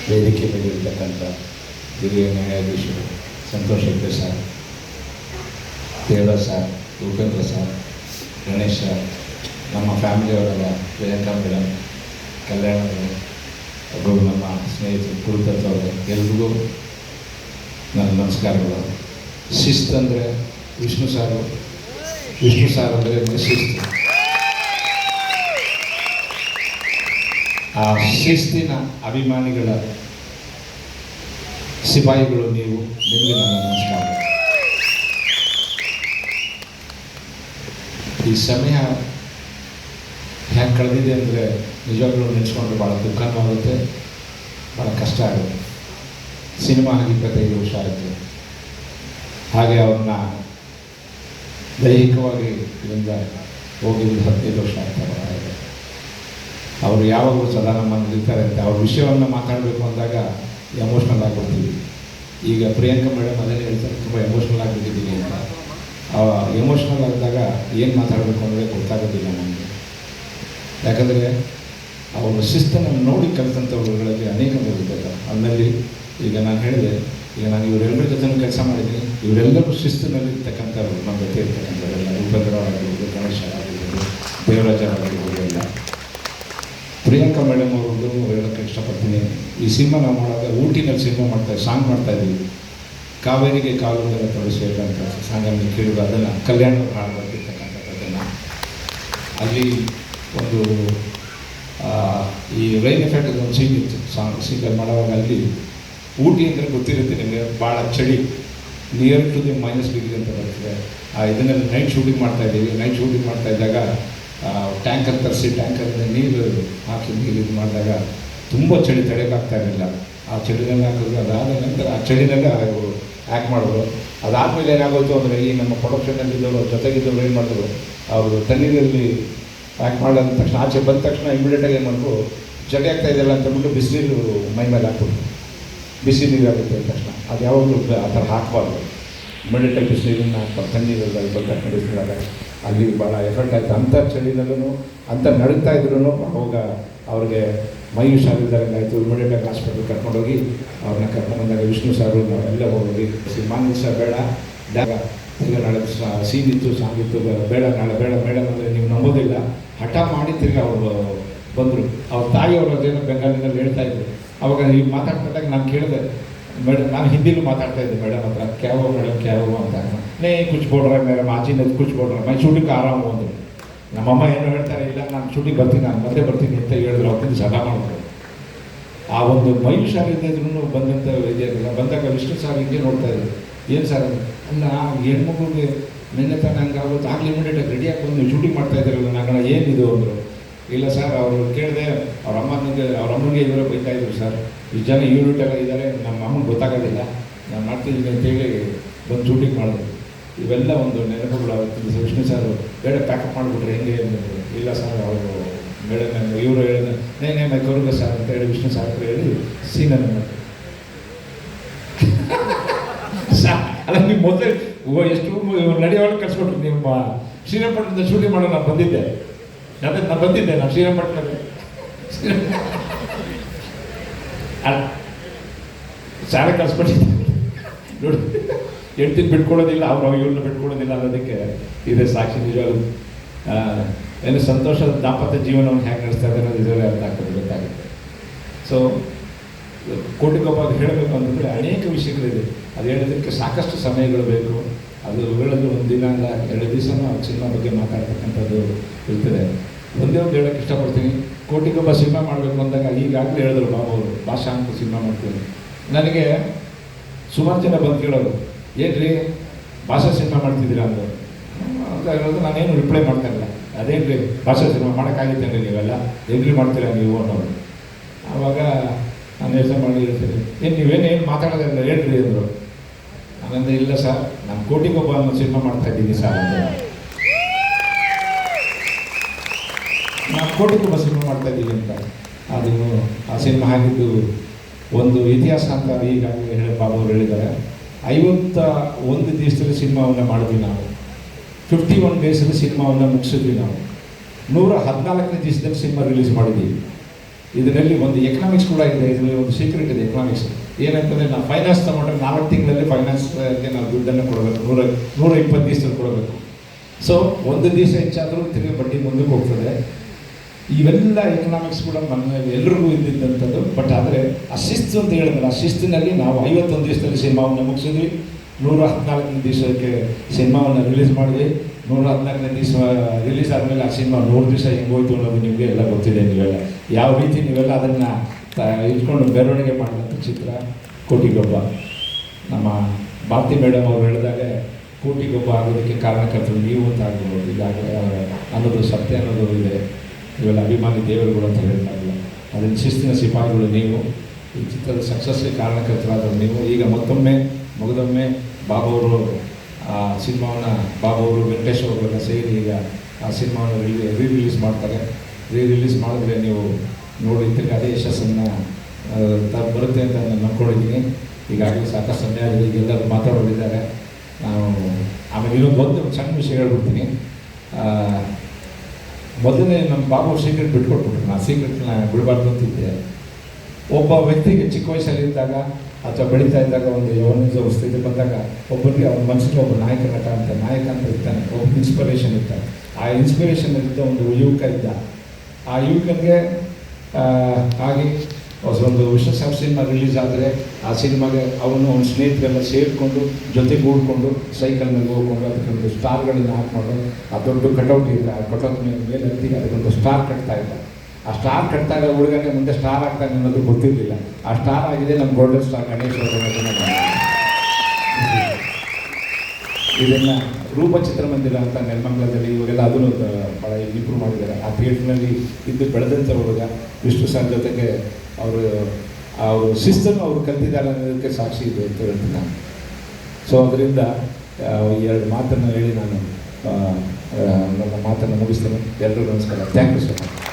ವೇದಿಕೆ ಮೇಲೆ ಇರ್ತಕ್ಕಂಥ ಹಿರಿಯ ನ್ಯಾಯಾಧೀಶರು Santosh Hegde sir, Devaraj sir, Upendra sir, Ganesh sir, ನಮ್ಮ ಫ್ಯಾಮಿಲಿಯವರೆಲ್ಲ, ಪ್ರಿಯಾಂಕಾ ಮೇಡಮ್, ಕಲ್ಯಾಣ ಅವರು, ನಮ್ಮ ಸ್ನೇಹಿತರು ಕುರುದತ್ ಅವರು, ಎಲ್ರಿಗೂ ನನ್ನ ನಮಸ್ಕಾರಗಳು. ಶಿಸ್ತು ಅಂದರೆ ವಿಷ್ಣು ಸಾರು ಅಂದರೆ ಶಿಸ್ತು. ಆ ಶಿಸ್ತಿನ ಅಭಿಮಾನಿಗಳ ಸಿಪಾಯಿಗಳು ನೀವು, ನಿಮಗೆ ನನ್ನ ನಮಸ್ಕಾರ. ಈ ಸಮಯ ಹ್ಯಾಂಗೆ ಕಳೆದಿದೆ ಅಂದರೆ ನಿಜವಾಗ್ಲೂ ನೆನೆಸ್ಕೊಂಡ್ರೆ ಭಾಳ ದುಃಖನೂ ಆಗುತ್ತೆ, ಭಾಳ ಕಷ್ಟ ಆಗುತ್ತೆ. ಸಿನಿಮಾ ಆಗಿ 25 ವರ್ಷ ಆಯಿತು. ಹಾಗೆ ಅವ್ರನ್ನ ದೈಹಿಕವಾಗಿ ಇದರಿಂದ ಹೋಗಿದ್ದು 15 ವರ್ಷ ಆಗ್ತಾರೆ. ಅವರು ಯಾವಾಗಲೂ ಸದಾ ನಮ್ಮನ್ನು ಇರ್ತಾರೆ ಅಂತ ಅವ್ರ ವಿಷಯವನ್ನು ಮಾತಾಡಬೇಕು ಅಂದಾಗ ಎಮೋಷ್ನಲ್ ಆಗಿಬಿಡ್ತೀವಿ. ಈಗ ಪ್ರಿಯಾಂಕಾ ಮೇಡಮ್ ಅದನ್ನೇ ಹೇಳ್ತಾರೆ, ತುಂಬ ಎಮೋಷ್ನಲ್ ಆಗಿಬಿಟ್ಟಿದ್ದೀವಿ ಅಂತ. ಎಮೋಷ್ನಲ್ ಆಗಿದ್ದಾಗ ಏನು ಮಾತಾಡಬೇಕು ಅಂದರೆ ಗೊತ್ತಾಗೋದಿಲ್ಲ ನಮಗೆ. ಯಾಕಂದರೆ ಅವರು ಶಿಸ್ತನ್ನು ನೋಡಿ ಕಲಿತಂಥವುಗಳಲ್ಲಿ ಅನೇಕ ಇರ್ತದೆ. ಅದರಲ್ಲಿ ಈಗ ನಾನು ಹೇಳಿದೆ, ಈಗ ನಾನು ಇವರೆಲ್ಲರ ಜೊತೆ ಕೆಲಸ ಮಾಡಿದ್ದೀನಿ. ಇವರೆಲ್ಲರೂ ಶಿಸ್ತಿನಲ್ಲಿರ್ತಕ್ಕಂಥವ್ರು, ನಮ್ಮ ಜೊತೆ ಇರ್ತಕ್ಕಂಥವರೆಲ್ಲ, ಉಪೇಂದ್ರ ಆಗಿರ್ಬೋದು, ಗಣೇಶ ಆಗಿರ್ಬೋದು, ದೇವರಾಜ ಆಗಿರ್ಬೋದು ಎಲ್ಲ. ಪ್ರಿಯಾಂಕಾ ಮೇಡಮ್ ಅವ್ರದ್ದು ಹೇಳೋಕ್ಕೆ ಇಷ್ಟಪಡ್ತೀನಿ. ಈ ಸಿನಿಮಾ ನಾವು ಮಾಡುವಾಗ ಊಟಿನಲ್ಲಿ ಸಿನಿಮಾ ಸಾಂಗ್ ಮಾಡ್ತಾಯಿದ್ದೀವಿ. ಕಾವೇರಿಗೆ ಕಾಲುಂಗರ ತೊಡಸಿ ಅಂತ ಸಾಂಗನ್ನು ಕೇಳಿದ್ರು. ಅದನ್ನು ಕಲ್ಯಾಣ ಹಾಡು ಬರ್ತಿರ್ತಕ್ಕಂಥದ್ದನ್ನು ಅಲ್ಲಿ ಒಂದು ಈ ರೈನ್ ಎಫೆಕ್ಟ್ ಒಂದು ಸೀನ್ ಇತ್ತು, ಸೀನಲ್ಲಿ ಮಾಡುವಾಗ. ಅಲ್ಲಿ ಊಟಿ ಅಂದರೆ ಗೊತ್ತಿರುತ್ತೆ ನಿಮಗೆ, ಭಾಳ ಚಳಿ, ನಿಯರ್ ಟು ದಿ -ಡಿಗ್ರಿ ಅಂತ ಬರ್ತದೆ. ಇದನ್ನೆಲ್ಲ ನೈಟ್ ಶೂಟಿಂಗ್ ಮಾಡ್ತಾಯಿದ್ದೀವಿ. ನೈಟ್ ಶೂಟಿಂಗ್ ಮಾಡ್ತಾಯಿದ್ದಾಗ ಟ್ಯಾಂಕರ್ ತರಿಸಿ ಟ್ಯಾಂಕರಿಂದ ನೀರು ಹಾಕಿ ನೀರು ಇದು ಮಾಡಿದಾಗ ತುಂಬ ಚಳಿ ತಡೆಯೋಕ್ಕಾಗ್ತಾ ಇರಲಿಲ್ಲ. ಆ ಚಳಿನಲ್ಲಿ ಹಾಕಿದ್ರು. ಅದಾದ ನಂತರ ಆ ಚಳಿನಲ್ಲೇ ಅವರು ಆ್ಯಕ್ಟ್ ಮಾಡಿದ್ರು. ಅದಾದಮೇಲೆ ಏನಾಗೋಯ್ತು ಅಂದರೆ, ಈ ನಮ್ಮ ಪ್ರೊಡಕ್ಷನಲ್ಲಿದ್ದವರು ಜೊತೆಗಿದ್ದವರು ಏನು ಮಾಡಿದ್ರು, ಅವರು ತಣ್ಣೀರಲ್ಲಿ ಆ್ಯಕ್ಟ್ ಮಾಡಿದ ತಕ್ಷಣ, ಆಚೆ ಬಂದ ತಕ್ಷಣ ಇಮಿಡಿಯೇಟಾಗಿ ಏನು ಮಾಡಿದ್ರು, ಚಳಿ ಆಗ್ತಾ ಇದೆಯಲ್ಲ ಅಂತಂದ್ಬಿಟ್ಟು ಬಿಸಿನೀರು ಮೈ ಮೇಲೆ ಹಾಕ್ಬಿಟ್ರು. ಬಿಸಿ ನೀರು ಆಗುತ್ತೆ ಅಂದ ತಕ್ಷಣ ಅದು ಯಾವಾಗಲೂ ಆ ಥರ ಹಾಕಬಾರ್ದು. ಇಮಿಡಿಯೇಟಾಗಿ ಬಿಸಿನೀರನ್ನು ಹಾಕ್ಬಾರ್ದು. ತಣ್ಣೀರೆಲ್ಲ ಬಂದ ತಕ್ಷಣ ಬಿಸಿನೀರಾಗ ಅಲ್ಲಿ ಭಾಳ ಎಫೆಕ್ಟ್ ಆಯಿತು. ಅಂಥ ಚಳಿನಲ್ಲೂ ಅಂಥ ನಡುತ್ತಾ ಇದ್ರೂ ಅವಾಗ ಅವ್ರಿಗೆ ಮೈ ಹುಷಾರಿದ್ದಾರಂಗೆ ಆಯಿತು. ಇಮಿಡಿಯೇಟಾಗಿ ಹಾಸ್ಪಿಟ್ಲಿಗೆ ಕರ್ಕೊಂಡೋಗಿ ಅವ್ರನ್ನ ಕರ್ಕೊಂಡ್ಬಂದಾಗ ವಿಷ್ಣು ಸಾರು ನಾವೆಲ್ಲ ಹೋಗಿ, ಮಾನ್ಯ ಸಹ ಬೇಡ ಈಗ ನಾಳೆ ಸೀನ್ ಇತ್ತು, ಸಾಂಗ್ ಇತ್ತು, ಬೇಡ ನಾಳೆ ಬೇಡ ಮೇಡಮ್ ಅಂದರೆ ನೀವು ನಂಬೋದಿಲ್ಲ, ಹಠ ಮಾಡಿ ತಿರ್ಗಿ ಅವರು ಬಂದರು. ಅವ್ರ ತಾಯಿಯವರು ಅದೇನೋ ಬೆಂಗಾಲಿನಲ್ಲಿ ಹೇಳ್ತಾಯಿದ್ರು. ಅವಾಗ ನೀವು ಮಾತಾಡ್ಕೊಂಡಾಗ ನಾನು ಕೇಳಿದೆ, ಮೇಡಮ್ ನಾನು ಹಿಂದಿಲೂ ಮಾತಾಡ್ತಾಯಿದ್ದೆ ಮೇಡಮ್ ಹತ್ರ, ಕ್ಯಾವೋ ಮೇಡಮ್ ಕ್ಯಾವೋ ಅಂತ. ನೇ ಕುಚ್ ಬೋಡ್ರ ಮೇಡಮ್ ಆಚಿನ ಕುಚ್ ಬೋಡ್ರ ಮೈ ಶೂಟಿಂಗ್ ಆರಾಮು ಅಂದರು. ನಮ್ಮಮ್ಮ ಏನು ಹೇಳ್ತಾರೆ, ಇಲ್ಲ ನಾನು ಶೂಟಿಂಗ್ ಬರ್ತೀನಿ, ನಾನು ಮತ್ತೆ ಬರ್ತೀನಿ ಅಂತ ಹೇಳಿದ್ರು. ಅವತ್ತಿಂದ ಸದಾ ಮಾಡಿದ್ರು. ಆ ಒಂದು ಮೈ ಹುಷಾರಿದ್ರೂ ಬಂದಂಥ ಇದೆಯಲ್ಲ, ಬಂದಾಗ ವಿಷ್ಣು ಸಾರ್ ಹಿಂಗೆ ನೋಡ್ತಾಯಿದ್ರು. ಏನು ಸರ್ ಅಲ್ಲ, ಹೆಣ್ಮಕ್ಳಿಗೆ ನಿನ್ನೆ ತಾನೆ ಹಂಗೆ ಆಗುತ್ತೆ, ಆಗಲಿ ಇಮಿಡಿಯೇಟಾಗಿ ರೆಡಿಯಾಗಿ ಬಂದು ನೀವು ಶೂಟಿಂಗ್ ಮಾಡ್ತಾಯಿದ್ದೀರಲ್ಲ. ನಾನು ಏನಿದು ಅಂದರು. ಇಲ್ಲ ಸರ್, ಅವರು ಕೇಳಿದೆ, ಅವ್ರ ಅಮ್ಮನಿಗೆ ಇವರೇ ಬೈತಾಯಿದ್ರು. ಸರ್ ಇಷ್ಟು ಜನ ಯೂನಿಟೆಲ್ಲ ಇದ್ದಾರೆ, ನಮ್ಮ ಅಮ್ಮನಿಗೆ ಗೊತ್ತಾಗೋದಿಲ್ಲ, ನಾನು ಮಾಡ್ತಿದ್ದೀನಿ ಅಂತೇಳಿ ಬಂದು ಶೂಟಿಂಗ್ ಮಾಡಿದ್ರು. ಇವೆಲ್ಲ ಒಂದು ನೆನಪುಗಳು. ಅವತ್ತು ವಿಷ್ಣು ಸರ್ ಬೇಡ ಪ್ಯಾಕಪ್ ಮಾಡಿಬಿಟ್ರೆ ಹೆಂಗೆ ಅಂದರು. ಇಲ್ಲ ಸರ್, ಅವರು ಮೇಡಮ್ ಇವರು ಹೇಳಿದ ನೇ ಮೈ ಕೌರ್ಗ ಸರ್ ಅಂತ ಹೇಳಿ ವಿಷ್ಣು ಸರ್ ಹೇಳಿ ಸೀನನ್ನು ಮಾಡ್ತಾರೆ. ಅಲ್ಲ, ನೀವು ಮೊದಲೇ ಎಷ್ಟು ನಡೆಯೋವಾಗ ಕಳಿಸ್ಕೊಟ್ರು. ನಿಮ್ಮ ಶ್ರೀರಂಗಪಟ್ಟಣದ ಶೂಟಿಂಗ್ ಮಾಡೋ ನಾನು ಬಂದಿದ್ದೆ. ನಾನು ಶ್ರೀರಂಗಪಟ್ಟಣದಲ್ಲಿ ಶಾಲೆ ಕಳಿಸ್ಬಿಟ್ಟಿದ್ದೆ ನೋಡಿ. ಹೆಂಡ್ತಿನ ಬಿಟ್ಕೊಡೋದಿಲ್ಲ, ಅವ್ರು ಇವ್ರನ್ನ ಬಿಟ್ಕೊಡೋದಿಲ್ಲ ಅನ್ನೋದಕ್ಕೆ ಇದೆ ಸಾಕ್ಷಿ. ನಿಜವಾಗ್ಲೂ ಏನು ಸಂತೋಷದ ದಾಂಪತ್ಯ ಜೀವನವನ್ನು ಹೇಗೆ ನಡೆಸ್ತಾ ಇದ್ದಾರೆ ಅನ್ನೋದು ಇದರಲ್ಲಿ ಅರ್ಥ ಆಗ್ತದೆ, ಗೊತ್ತಾಗುತ್ತೆ. ಸೊ ಕೋಟಿಗೊಬ್ಬ ಹೇಳಬೇಕು ಅಂತಂದರೆ ಅನೇಕ ವಿಷಯಗಳಿದೆ. ಅದು ಹೇಳೋದಕ್ಕೆ ಸಾಕಷ್ಟು ಸಮಯಗಳು ಬೇಕು. ಅದು ಹೇಳೋದು ಒಂದು ದಿನ ಅಲ್ಲ, 2 ದಿವಸನೂ ಸಿನಿಮಾ ಬಗ್ಗೆ ಮಾತಾಡ್ತಕ್ಕಂಥದ್ದು ಇರ್ತದೆ. ಒಂದೇ ಒಂದು ಹೇಳೋಕ್ಕೆ ಇಷ್ಟಪಡ್ತೀನಿ. ಕೋಟಿಗೊಬ್ಬ ಸಿನಿಮಾ ಮಾಡಬೇಕು ಅಂದಾಗ ಈಗಾಗಲೇ ಹೇಳಿದ್ರು ಬಾಬು ಅವರು, ಭಾಷಾ ಅಂತ ಸಿನಿಮಾ ಮಾಡ್ತೀನಿ. ನನಗೆ ಸುಮಾರು ಜನ ಬಂದು ಕೇಳೋರು, ಏನ್ರಿ ಭಾಷಾ ಸಿನಿಮಾ ಮಾಡ್ತಿದ್ದೀರಾ ಅಂದರು ಅಂತ ಹೇಳೋದು. ನಾನೇನು ರಿಪ್ಲೈ ಮಾಡ್ತಾ ಇಲ್ಲ. ಅದೇನ್ರಿ ಭಾಷಾ ಸಿನಿಮಾ ಮಾಡೋಕ್ಕಾಗಿತ್ತೇನೆ ನೀವೆಲ್ಲ ಹೆಂಗ್ರಿ ಮಾಡ್ತೀರಾ ನೀವು ಅನ್ನೋರು. ಆವಾಗ ನಾನು ಯೋಚನೆ ಮಾಡಿ ಹೇಳ್ತೀನಿ, ನೀವೇನೇನು ಮಾತಾಡೋದಿಲ್ಲ ಹೇಳ್ರಿ ಅಂದರು. ನಾನಂದ್ರೆ ಇಲ್ಲ ಸರ್, ನಾನು ಕೋಟಿಗೊಬ್ಬ ಅನ್ನೋ ಸಿನಿಮಾ ಮಾಡ್ತಾಯಿದ್ದೀನಿ ಸರ್ ಅಂತ. ನಾನು ಕೋಟಿಗೊಬ್ಬ ಸಿನಿಮಾ ಮಾಡ್ತಾಯಿದ್ದೀನಿ ಅಂತ. ಅದು ಆ ಸಿನಿಮಾ ಆಗಿದ್ದು ಒಂದು ಇತಿಹಾಸ ಅಂತ ಈಗಾಗಲೇ ಬಾಬು ಅವರು ಹೇಳಿದ್ದಾರೆ. 51 ದಿವಸದಲ್ಲಿ ಸಿನಿಮಾವನ್ನು ಮಾಡಿದ್ವಿ ನಾವು. 51 ಡೇಸಲ್ಲಿ ಸಿನಿಮಾವನ್ನು ಮುಗಿಸಿದ್ವಿ ನಾವು. 114ನೇ ದಿವಸದಲ್ಲಿ ಸಿನಿಮಾ ರಿಲೀಸ್ ಮಾಡಿದ್ದೀವಿ. ಇದರಲ್ಲಿ ಒಂದು ಎಕನಾಮಿಕ್ಸ್ ಕೂಡ ಇದೆ, ಇದರಲ್ಲಿ ಒಂದು ಸೀಕ್ರೆಟ್ ಇದೆ ಎಕನಾಮಿಕ್ಸ್. ಏನಂತಂದರೆ ನಾವು ಫೈನಾನ್ಸ್ ತೊಗೊಂಡ್ರೆ 4 ತಿಂಗಳಲ್ಲಿ ಫೈನಾನ್ಸ್ಗೆ ನಾವು ದುಡ್ಡನ್ನು ಕೊಡಬೇಕು, 120 ದಿವಸದಲ್ಲಿ ಕೊಡಬೇಕು. ಸೊ ಒಂದು ದಿವಸ ಹೆಚ್ಚಾದರೂ ತಿರುಗಿ ಬಡ್ಡಿ ಮುಂದಕ್ಕೆ ಹೋಗ್ತದೆ. ಇವೆಲ್ಲ ಎಕನಾಮಿಕ್ಸ್ ಕೂಡ ಎಲ್ರಿಗೂ ಇದ್ದಿದ್ದಂಥದ್ದು. ಬಟ್ ಆದರೆ ಆ ಶಿಸ್ತು ಅಂತ ಹೇಳಿದ್ರಲ್ಲ, ಆ ಶಿಸ್ತಿನಲ್ಲಿ ನಾವು 51 ದಿವಸದಲ್ಲಿ ಸಿನಿಮಾವನ್ನು ಮುಗಿಸಿದ್ವಿ. 114ನೇ ದಿವಸಕ್ಕೆ ಸಿನಿಮಾವನ್ನು ರಿಲೀಸ್ ಮಾಡಿದ್ವಿ. 114ನೇ ದಿವಸ ರಿಲೀಸ್ ಆದಮೇಲೆ ಆ ಸಿನಿಮಾ 100 ದಿವಸ ಹೆಂಗೋಯ್ತು ಅನ್ನೋದು ನಿಮಗೆ ಎಲ್ಲ ಗೊತ್ತಿದೆ. ನೀವೆಲ್ಲ ಯಾವ ರೀತಿ ನೀವೆಲ್ಲ ಅದನ್ನು ಇಟ್ಕೊಂಡು ಮೆರವಣಿಗೆ ಮಾಡಿದಂಥ ಚಿತ್ರ ಕೋಟಿಗೊಬ್ಬ. ನಮ್ಮ ಭಾರತಿ ಮೇಡಮ್ ಅವರು ಹೇಳಿದಾಗ ಕೋಟಿಗೊಬ್ಬ ಆಗೋದಕ್ಕೆ ಕಾರಣಕರ್ತರು ನೀವು ಅಂತ ಆಗ್ಬೋದು, ಈಗಾಗಲೇ ಅನ್ನೋದು ಸತ್ಯ ಅನ್ನೋದು ಇದೆ. ಇವೆಲ್ಲ ಅಭಿಮಾನಿ ದೇವರುಗಳು ಅಂತ ಹೇಳ್ತಾಯಿಲ್ಲ, ಅದನ್ನು ಶಿಸ್ತಿನ ಸಿಪಾಯಿಗಳು ನೀವು. ಈ ಚಿತ್ರದ ಸಕ್ಸಸ್ಗೆ ಕಾರಣಕರ್ತರಾದರು ನೀವು. ಈಗ ಮತ್ತೊಮ್ಮೆ ಮುಗಿದೊಮ್ಮೆ ಬಾಬು ಆ ಸಿನಿಮಾವನ್ನು ಬಾಬು ವೆಂಕಟೇಶ್ ಅವರೆಲ್ಲ ಸೇರಿ ಈಗ ಆ ಸಿನಿಮಾವನ್ನು ರಿಲೀಸ್ ಮಾಡ್ತಾರೆ. ರಿಲೀಸ್ ಮಾಡಿದ್ರೆ ನೀವು ನೋಡಿ ಅದೇ ಯಶಸ್ಸನ್ನು ಬರುತ್ತೆ ಅಂತ ನಾನು ನಂಬ್ಕೊಂಡಿದ್ದೀನಿ. ಈಗಾಗಲೇ ಸಾಕಷ್ಟು ಸಮಯ ಆಗಿದೆ, ಈಗ ಎಲ್ಲರೂ ಮಾತಾಡೋರಿದ್ದಾರೆ. ನಾವು ಆಮೇಲೆ ಇನ್ನೊಂದು ಸಣ್ಣ ವಿಷಯ ಹೇಳ್ಬಿಡ್ತೀನಿ. ಮೊದಲನೇ ನಮ್ಮ ಬಾಬು ಸೀಕ್ರೆಟ್ ಬಿಟ್ಕೊಟ್ಬಿಟ್ರು. ನಾನು ಸೀಕ್ರೆಟ್ನ ಬಿಡಬಾರ್ದು ಅಂತಿದ್ದೆ. ಒಬ್ಬ ವ್ಯಕ್ತಿಗೆ ಚಿಕ್ಕ ವಯಸ್ಸಲ್ಲಿದ್ದಾಗ ಅಥವಾ ಬೆಳೀತಾ ಇದ್ದಾಗ ಒಂದು ಯೌವನದ ಸ್ಥಿತಿ ಬಂದಾಗ ಒಬ್ಬರಿಗೆ ಅವ್ರ ಮನಸ್ಸಿಗೆ ಒಬ್ಬ ನಾಯಕ ಅಂತ ಇರ್ತಾನೆ, ಒಬ್ಬ ಇನ್ಸ್ಪಿರೇಷನ್ ಇರ್ತಾನೆ. ಆ ಇನ್ಸ್ಪಿರೇಷನ್ ಇದ್ದ ಒಂದು ಯುವಕ ಇದ್ದ. ಆ ಯುವಕನಿಗೆ ಹಾಗೆ ಒಂದು ವಿಶ್ವ ಸಿನಿಮಾ ರಿಲೀಸ್ ಆದರೆ ಆ ಸಿನಿಮಾಗೆ ಅವನು ಅವ್ನ ಸ್ನೇಹಿತರೆಲ್ಲ ಸೇರಿಕೊಂಡು ಜೊತೆಗೂಡ್ಕೊಂಡು ಸೈಕಲ್ ಮೇಲೆ ಹೋಗ್ಕೊಂಡು ಅದಕ್ಕೊಂದು ಸ್ಟಾರ್ಗಳನ್ನು ಹಾಕ್ಕೊಂಡು ಆ ದೊಡ್ಡ ಕಟೌಟ್ ಇಲ್ಲ, ಆ ಕಟೌಟ್ ಮೇಲೆ ಹತ್ತಿಗೆ ಅದಕ್ಕೊಂದು ಸ್ಟಾರ್ ಕಟ್ತಾ ಇದ್ದ. ಆ ಸ್ಟಾರ್ ಕಟ್ಟಿದಾಗ ಹುಡುಗನೇ ಮುಂದೆ ಸ್ಟಾರ್ ಆಗ್ತಾನೆ ಅನ್ನೋದು ಗೊತ್ತಿರಲಿಲ್ಲ. ಆ ಸ್ಟಾರ್ ಆಗಿದೆ ನಮ್ಮ ಗೋಲ್ಡನ್ ಸ್ಟಾರ್ ಗಣೇಶ್ ಅವರು. ಇದನ್ನು ರೂಪ ಚಿತ್ರಮಂದಿರ ಅಂತ ನೆಲಮಂಗಲದಲ್ಲಿ ಇವಾಗೆಲ್ಲ ಅದನ್ನು ಭಾಳ ಇಂಪ್ರೂವ್ ಮಾಡಿದ್ದಾರೆ. ಆ ಥಿಯೇಟ್ರ್ನಲ್ಲಿ ಇದ್ದು ಬೆಳೆದಂಥ ಹುಡುಗ ವಿಷ್ಣು ಸರ್ ಜೊತೆಗೆ ಅವರು ಶಿಸ್ತನ್ನು ಅವರು ಕಲ್ತಿದ್ದಾರೆ ಅನ್ನೋದಕ್ಕೆ ಸಾಕ್ಷಿ ಇದೆ ಅಂತ ಹೇಳ್ತೀನಿ ನಾನು. ಸೊ ಅದರಿಂದ ಈ 2 ಮಾತನ್ನು ಹೇಳಿ ನಾನು ನನ್ನ ಮಾತನ್ನು ಮುಗಿಸ್ತೇನೆ. ಎಲ್ಲರಿಗೂ ನಮಸ್ಕಾರ. Thank you so much.